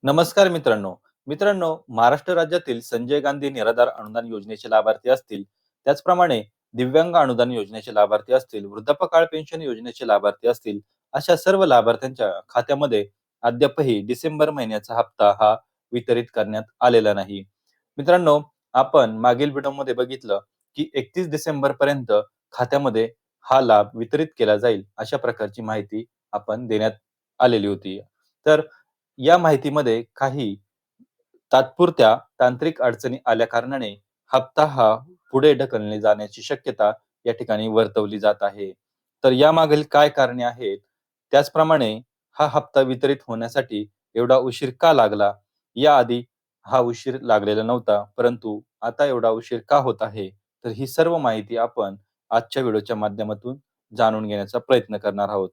नमस्कार मित्रांनो. मित्रांनो, महाराष्ट्र राज्यातील संजय गांधी निराधार अनुदान योजनेचे लाभार्थी असतील, त्याचप्रमाणे दिव्यांग अनुदान योजनेचे लाभार्थी असतील, वृद्धापकाळ पेन्शन योजनेचे लाभार्थी असतील, अशा सर्व लाभार्थ्यांच्या खात्यामध्ये अद्यापही डिसेंबर महिन्याचा हप्ता हा वितरित करण्यात आलेला नाही. मित्रांनो, आपण मागील व्हिडिओमध्ये बघितलं, की 31 डिसेंबर पर्यंत खात्यामध्ये हा लाभ वितरित केला जाईल, अशा प्रकारची माहिती आपण देण्यात आलेली होती. तर या माहितीमध्ये काही तात्पुरत्या तांत्रिक अडचणी आल्या कारणाने हप्ता हा पुढे ढकलले जाण्याची शक्यता या ठिकाणी वर्तवली जात आहे. तर यामागील काय कारणे आहेत? त्याचप्रमाणे हा हप्ता वितरित होण्यासाठी एवढा उशीर का लागला? याआधी हा उशीर लागलेला नव्हता, परंतु आता एवढा उशीर का होत आहे? तर ही सर्व माहिती आपण आजच्या व्हिडिओच्या माध्यमातून जाणून घेण्याचा प्रयत्न करणार आहोत.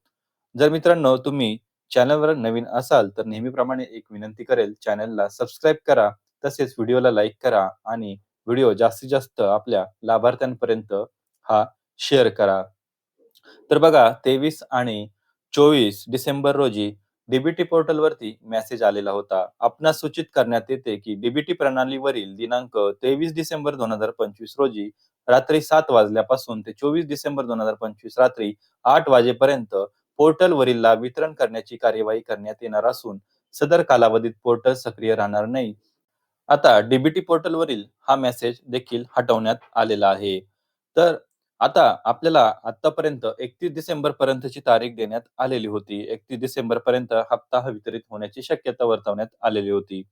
जर मित्रांनो तुम्ही चॅनलवर नवीन असाल तर नेहमीप्रमाणे एक विनंती करेल, चॅनलला सबस्क्राईब करा, तसेच व्हिडिओला लाईक करा आणि व्हिडिओ जास्तीत जास्त आपल्या लाभार्थ्यांपर्यंत हा शेअर करा. तर बघा, 23 आणि 24 डिसेंबर रोजी डीबीटी पोर्टलवरती मेसेज आलेला होता. आपणास सूचित करण्यात येते की डीबीटी प्रणालीवरील दिनांक 23 डिसेंबर 2025 रोजी रात्री 7 वाजल्यापासून ते 24 डिसेंबर 2025 रात्री 8 वाजेपर्यंत पोर्टलवरील लाभ वितरण करण्याची कार्यवाही करण्यात येणार असून सदर कालावधीत पोर्टल सक्रिय राहणार नाही. आता डीबीटी पोर्टलवरील हा मेसेज देखील हटवण्यात आलेला आहे. तर आता आपल्याला आतापर्यंत 31 डिसेंबर पर्यंतची तारीख देण्यात आलेली होती. 31 डिसेंबर पर्यंत हप्ता हा वितरित होण्याची शक्यता वर्तवण्यात आलेली होती.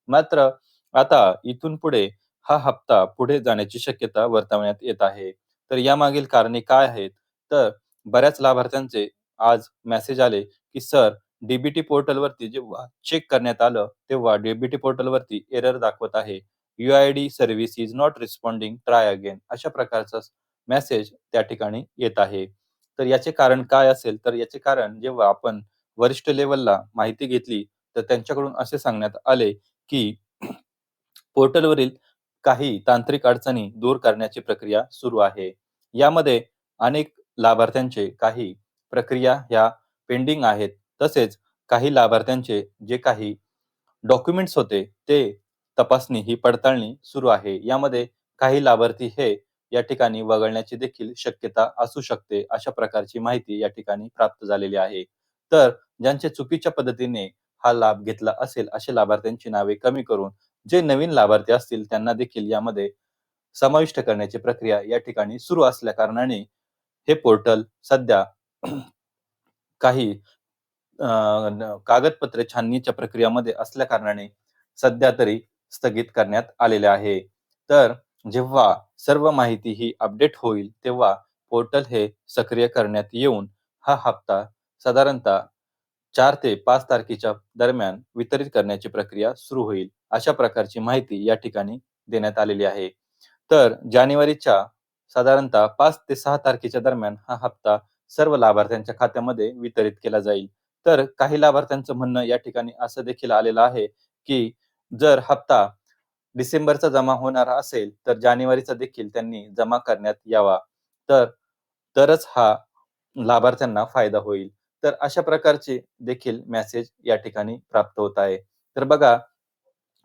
मात्र आता इथून पुढे हा हप्ता पुढे जाण्याची शक्यता वर्तवण्यात येत आहे. तर यामागील कारणे काय आहेत? तर बऱ्याच लाभार्थ्यांचे आज मेसेज आले, की सर डीबीटी पोर्टलवरती जेव्हा चेक करण्यात आलं, तेव्हा डीबीटी पोर्टलवरती एरर दाखवत आहे. UID service is not responding, try again अशा प्रकारचा मेसेज त्या ठिकाणी येत आहे. तर याचे कारण काय असेल? तर याचे कारण जेव्हा आपण वरिष्ठ लेव्हलला माहिती घेतली, तर त्यांच्याकडून असे सांगण्यात आले, की पोर्टलवरील काही तांत्रिक अडचणी दूर करण्याची प्रक्रिया सुरू आहे. यामध्ये अनेक लाभार्थ्यांचे काही प्रक्रिया ह्या पेंडिंग आहेत. तसेच काही लाभार्थ्यांचे जे काही डॉक्युमेंट्स होते ते तपासणी ही पडताळणी सुरू आहे. यामध्ये काही लाभार्थी हे या ठिकाणी वगळण्याची देखील शक्यता असू शकते. अशा प्रकारची माहिती या ठिकाणी प्राप्त झालेली आहे. तर ज्यांचे चुकीच्या पद्धतीने हा लाभ घेतला असेल, अशा लाभार्थ्यांची नावे कमी करून जे नवीन लाभार्थी असतील त्यांना देखील यामध्ये समाविष्ट करण्याची प्रक्रिया या ठिकाणी सुरू असल्या कारणाने हे पोर्टल सध्या काही कागदपत्रे छाननीच्या प्रक्रियामध्ये असल्या कारणाने सध्या तरी स्थगित करण्यात आलेले आहे. तर जेव्हा सर्व माहिती ही अपडेट होईल, तेव्हा पोर्टल हे सक्रिय करण्यात येऊन हा हप्ता साधारणतः 4 ते 5 तारखेच्या दरम्यान वितरित करण्याची प्रक्रिया सुरू होईल. अशा प्रकारची माहिती या ठिकाणी देण्यात आलेली आहे. तर जानेवारीच्या साधारणतः 5 ते 6 तारखेच्या दरम्यान हा हप्ता सर्व लाभार्थ्यांच्या खात्यामध्ये वितरित केला जाईल. तर काही लाभार्थ्यांचं म्हणणं या ठिकाणी असं देखील आलेलं आहे, की जर हप्ता डिसेंबरचा जमा होणार असेल, तर जानेवारीचा देखील त्यांनी जमा करण्यात यावा. तर तरच हा लाभार्थ्यांना फायदा होईल. तर अशा प्रकारचे देखील मेसेज या ठिकाणी प्राप्त होत आहे. तर बघा,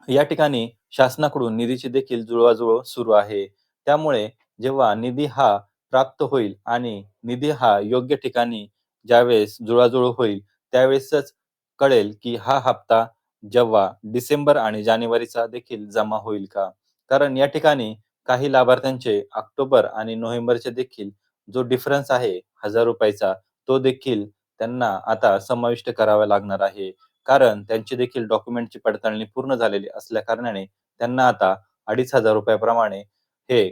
या ठिकाणी शासनाकडून निधीची देखील जुळवाजुळव सुरू आहे. त्यामुळे जेव्हा निधी हा प्राप्त होईल आणि निधी हा योग्य ठिकाणी ज्यावेळेस जुळवाजुळव होईल, त्यावेळेसच कळेल, की हा हप्ता जेव्हा डिसेंबर आणि जानेवारीचा देखील जमा होईल का? कारण या ठिकाणी काही लाभार्थ्यांचे ऑक्टोबर आणि नोव्हेंबरचे देखील जो डिफरन्स आहे ₹1000 तो देखील त्यांना आता समाविष्ट करावा लागणार आहे. कारण त्यांची देखील डॉक्युमेंटची पडताळणी पूर्ण झालेली असल्या कारणाने त्यांना आता ₹2500 प्रमाणे हे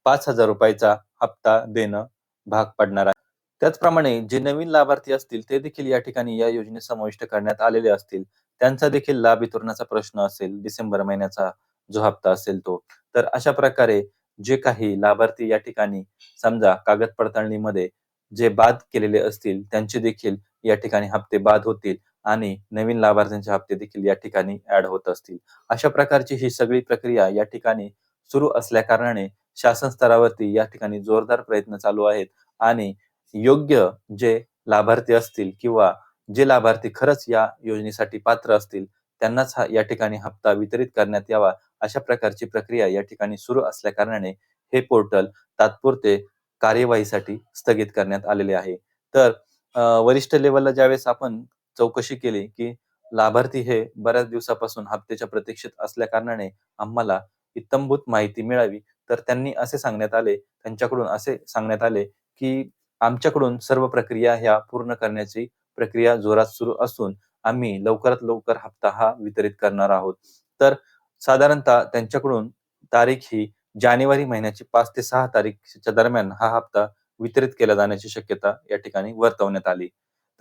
₹5000 हप्ता देणं भाग पडणार आहे. त्याचप्रमाणे जे नवीन लाभार्थी असतील ते देखील या ठिकाणी या योजनेत समाविष्ट करण्यात आलेले असतील. त्यांचा देखील लाभ वितरणाचा प्रश्न असेल, डिसेंबर महिन्याचा जो हप्ता असेल तो. तर अशा प्रकारे जे काही लाभार्थी या ठिकाणी समजा कागद पडताळणीमध्ये जे बाद केलेले असतील, त्यांचे देखील या ठिकाणी हप्ते बाद होतील आणि नवीन लाभार्थ्यांचे हप्ते देखील या ठिकाणी ॲड होत असतील. अशा प्रकारची ही सगळी प्रक्रिया या ठिकाणी सुरू असल्या कारणाने शासन स्तरावरती या ठिकाणी जोरदार प्रयत्न चालू आहेत आणि योग्य जे लाभार्थी असतील किंवा जे लाभार्थी खरंच या योजनेसाठी पात्र असतील, त्यांनाच या ठिकाणी हप्ता वितरित करण्यात यावा, अशा प्रकारची प्रक्रिया या ठिकाणी सुरू असल्याकारणाने हे पोर्टल तात्पुरते कार्यवाहीसाठी स्थगित करण्यात आलेले आहे. तर वरिष्ठ लेव्हलला ज्यावेळेस आपण चौकशी केली, की लाभार्थी हे बऱ्याच दिवसापासून हप्त्याच्या प्रतीक्षेत असल्याकारणाने आम्हाला इत्थंभूत माहिती मिळावी, तर त्यांच्याकडून असे सांगण्यात आले, की आमच्याकडून सर्व प्रक्रिया ह्या पूर्ण करण्याची प्रक्रिया जोरात सुरू असून आम्ही लवकरात लवकर हप्ता हा वितरित करणार आहोत. तर साधारणतः त्यांच्याकडून तारीख ही जानेवारी महिन्याची 5 ते 6 तारीखच्या दरम्यान हा हप्ता वितरित केला जाण्याची शक्यता या ठिकाणी वर्तवण्यात आली.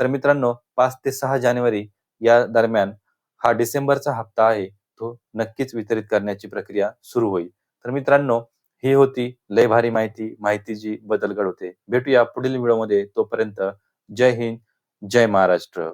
तर मित्रांनो 5 ते 6 जानेवारी या दरम्यान हा डिसेंबरचा हप्ता आहे, तो नक्कीच वितरित करण्याची प्रक्रिया सुरू होईल. तर मित्रांनो, ही होती लय भारी माहिती, माहिती जी बदल घडवते. भेटूया पुढील व्हिडिओमध्ये. तोपर्यंत जय हिंद, जय महाराष्ट्र.